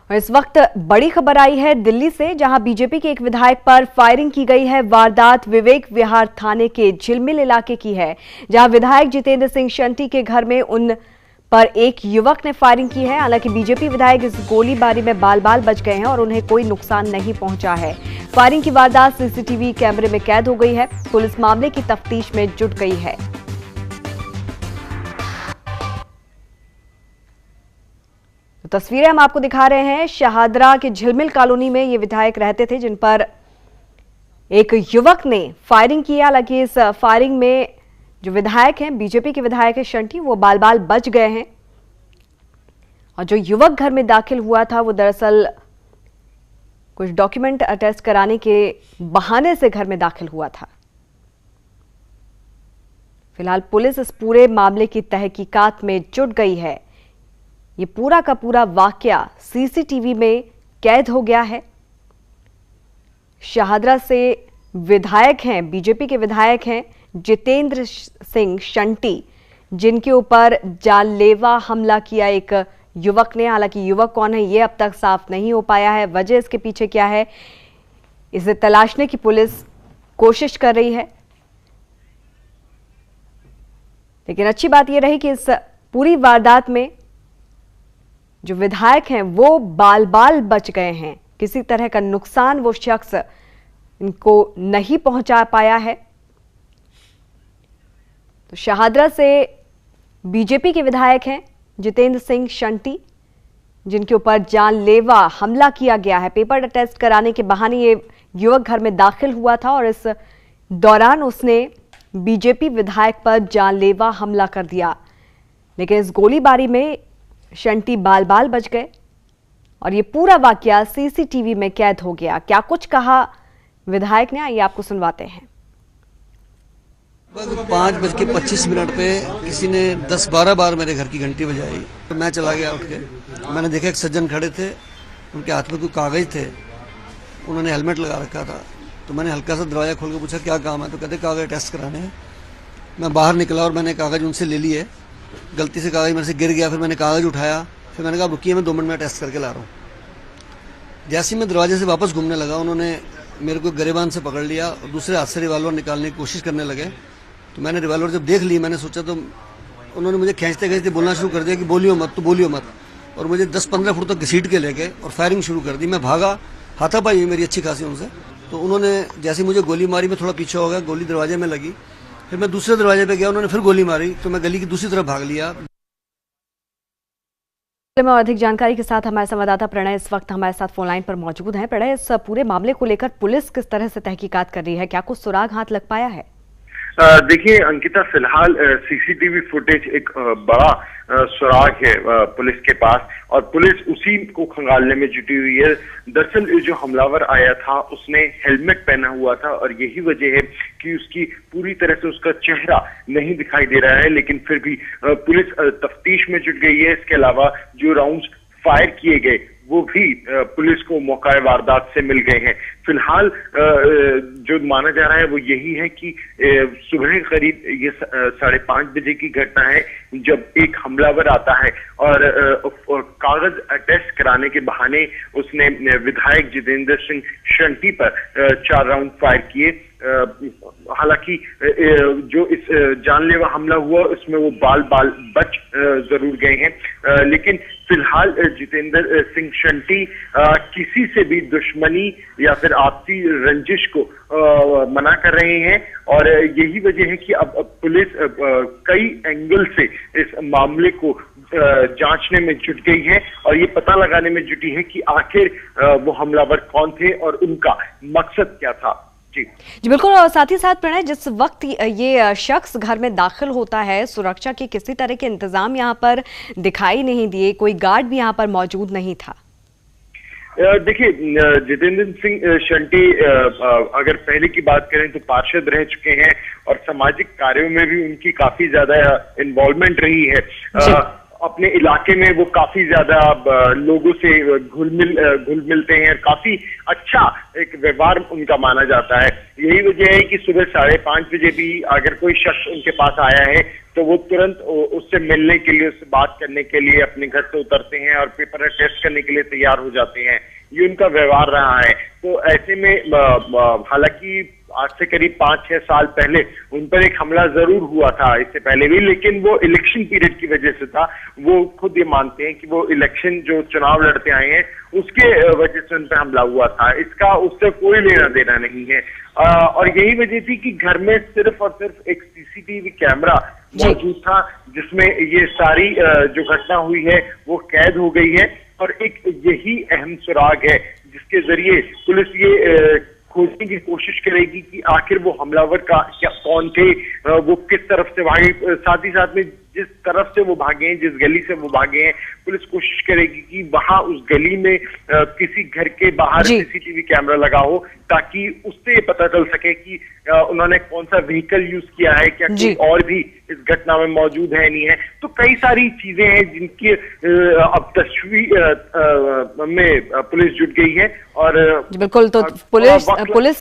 और इस वक्त बड़ी खबर आई है दिल्ली से, जहां बीजेपी के एक विधायक पर फायरिंग की गई है। वारदात विवेक विहार थाने के झिलमिल इलाके की है, जहां विधायक जितेंद्र सिंह शंटी के घर में उन पर एक युवक ने फायरिंग की है। हालांकि बीजेपी विधायक इस गोलीबारी में बाल बाल बच गए हैं और उन्हें कोई नुकसान नहीं पहुंचा है। फायरिंग की वारदात सीसीटीवी कैमरे में कैद हो गई है। पुलिस मामले की तफ्तीश में जुट गई है। तो तस्वीरें हम आपको दिखा रहे हैं। शाहदरा के झिलमिल कॉलोनी में ये विधायक रहते थे, जिन पर एक युवक ने फायरिंग की। हालांकि इस फायरिंग में जो विधायक हैं, बीजेपी के विधायक है शंटी, वो बाल बाल बच गए हैं। और जो युवक घर में दाखिल हुआ था, वो दरअसल कुछ डॉक्यूमेंट अटेस्ट कराने के बहाने से घर में दाखिल हुआ था। फिलहाल पुलिस इस पूरे मामले की तहकीकात में जुट गई है। ये पूरा का पूरा वाकया सीसीटीवी में कैद हो गया है। शाहदरा से विधायक हैं, बीजेपी के विधायक हैं जितेंद्र सिंह शंटी, जिनके ऊपर जानलेवा हमला किया एक युवक ने। हालांकि युवक कौन है ये अब तक साफ नहीं हो पाया है। वजह इसके पीछे क्या है, इसे तलाशने की पुलिस कोशिश कर रही है। लेकिन अच्छी बात यह रही कि इस पूरी वारदात में जो विधायक हैं वो बाल बाल बच गए हैं। किसी तरह का नुकसान वो शख्स इनको नहीं पहुंचा पाया है। तो शाहदरा से बीजेपी के विधायक हैं जितेंद्र सिंह शंटी, जिनके ऊपर जानलेवा हमला किया गया है। पेपर टेस्ट कराने के बहाने ये युवक घर में दाखिल हुआ था और इस दौरान उसने बीजेपी विधायक पर जानलेवा हमला कर दिया। लेकिन इस गोलीबारी में शंटी बाल बाल बच गए और ये पूरा वाकया सीसीटीवी में कैद हो गया। क्या कुछ कहा विधायक ने, आइए आपको सुनवाते हैं। 5:25 पे किसी ने 10-12 बार मेरे घर की घंटी बजाई, तो मैं चला गया उठ के। मैंने देखा एक सज्जन खड़े थे, उनके हाथ में कोई कागज थे, उन्होंने हेलमेट लगा रखा था। तो मैंने हल्का सा दरवाजा खोल के पूछा क्या काम है, तो कहते कागज टेस्ट कराने हैं। मैं बाहर निकला और मैंने कागज उनसे ले लिए। गलती से कागज मेरे से गिर गया, फिर मैंने कागज उठाया, फिर मैंने कहा रुकिए मैं 2 मिनट में टेस्ट करके ला रहा हूँ। जैसे ही मैं दरवाजे से वापस घूमने लगा, उन्होंने मेरे को गिरेबान से पकड़ लिया और दूसरे हाथ से रिवॉल्वर निकालने की कोशिश करने लगे। तो मैंने रिवॉल्वर जब देख ली, मैंने सोचा, तो उन्होंने मुझे खींचते खींचते बोलना शुरू कर दिया कि बोलियो मत, तो बोलियो मत, और मुझे 10-15 फुट तक घसीट के लेके और फायरिंग शुरू कर दी। मैं भागा, हाथापाई हुई मेरी अच्छी खासी उनसे। तो उन्होंने जैसे मुझे गोली मारी, मैं थोड़ा पीछे हो गया, गोली दरवाजे में लगी। फिर मैं दूसरे दरवाजे पे गया, उन्होंने फिर गोली मारी, तो मैं गली की दूसरी तरफ भाग लिया। में और अधिक जानकारी के साथ हमारे संवाददाता प्रणय इस वक्त हमारे साथ फोन लाइन पर मौजूद हैं। प्रणय, इस पूरे मामले को लेकर पुलिस किस तरह से तहकीकात कर रही है, क्या कुछ सुराग हाथ लग पाया है? देखिए अंकिता, फिलहाल सीसीटीवी फुटेज एक बड़ा सुराग है पुलिस के पास, और पुलिस उसी को खंगालने में जुटी हुई है। दरअसल जो हमलावर आया था उसने हेलमेट पहना हुआ था, और यही वजह है कि उसकी पूरी तरह से उसका चेहरा नहीं दिखाई दे रहा है। लेकिन फिर भी पुलिस तफ्तीश में जुट गई है। इसके अलावा जो राउंड्स फायर किए गए वो भी पुलिस को मौका वारदात से मिल गए हैं। फिलहाल जो माना जा रहा है वो यही है कि सुबह करीब ये 5:30 बजे की घटना है, जब एक हमलावर आता है और कागज टेस्ट कराने के बहाने उसने विधायक जितेंद्र सिंह शंटी पर 4 राउंड फायर किए। हालांकि जो इस जानलेवा हमला हुआ उसमें वो बाल बाल बच जरूर गए हैं, लेकिन फिलहाल जितेंद्र सिंह शंटी किसी से भी दुश्मनी या फिर आपसी रंजिश को मना कर रहे हैं। और यही वजह है कि अब पुलिस कई एंगल से इस मामले को जांचने में जुट गई है और ये पता लगाने में जुटी है कि आखिर वो हमलावर कौन थे और उनका मकसद क्या था। जी बिल्कुल। और साथ ही साथ प्रणय, जिस वक्त ये शख्स घर में दाखिल होता है, सुरक्षा के किसी तरह के इंतजाम यहाँ पर दिखाई नहीं दिए, कोई गार्ड भी यहाँ पर मौजूद नहीं था। देखिए जितेंद्र सिंह शंटी अगर पहले की बात करें तो पार्षद रह चुके हैं और सामाजिक कार्यों में भी उनकी काफी ज्यादा इन्वॉल्वमेंट रही है। अपने इलाके में वो काफी ज्यादा लोगों से घुल मिलते हैं, काफी अच्छा एक व्यवहार उनका माना जाता है। यही वजह है कि सुबह 5:30 बजे भी अगर कोई शख्स उनके पास आया है तो वो तुरंत उससे मिलने के लिए, उससे बात करने के लिए अपने घर से उतरते हैं और पेपर टेस्ट करने के लिए तैयार हो जाते हैं। ये उनका व्यवहार रहा है। तो ऐसे में हालांकि आज से करीब 5-6 साल पहले उन पर एक हमला जरूर हुआ था इससे पहले भी, लेकिन वो इलेक्शन पीरियड की वजह से था। वो खुद ये मानते हैं कि वो इलेक्शन जो चुनाव लड़ते आए हैं उसके वजह से उन पर हमला हुआ था। इसका उससे कोई लेना देना नहीं है। और यही वजह थी कि घर में सिर्फ और सिर्फ एक सीसीटीवी कैमरा मौजूद था जिसमें ये सारी जो घटना हुई है वो कैद हो गई है। और एक यही अहम सुराग है जिसके जरिए पुलिस ये खोजने की कोशिश करेगी कि आखिर वो हमलावर का क्या कौन थे, वो किस तरफ से भागे, साथ ही साथ में जिस तरफ से वो भागे हैं, जिस गली से वो भागे हैं, पुलिस कोशिश करेगी कि वहां उस गली में किसी घर के बाहर सीसीटीवी कैमरा लगा हो ताकि उससे ये पता चल सके कि उन्होंने कौन सा व्हीकल यूज किया है, क्या कोई और भी इस घटना में मौजूद है नहीं है। तो कई सारी चीजें हैं जिनकी अब तस्वीर में पुलिस जुट गई है। और बिल्कुल, तो पुलिस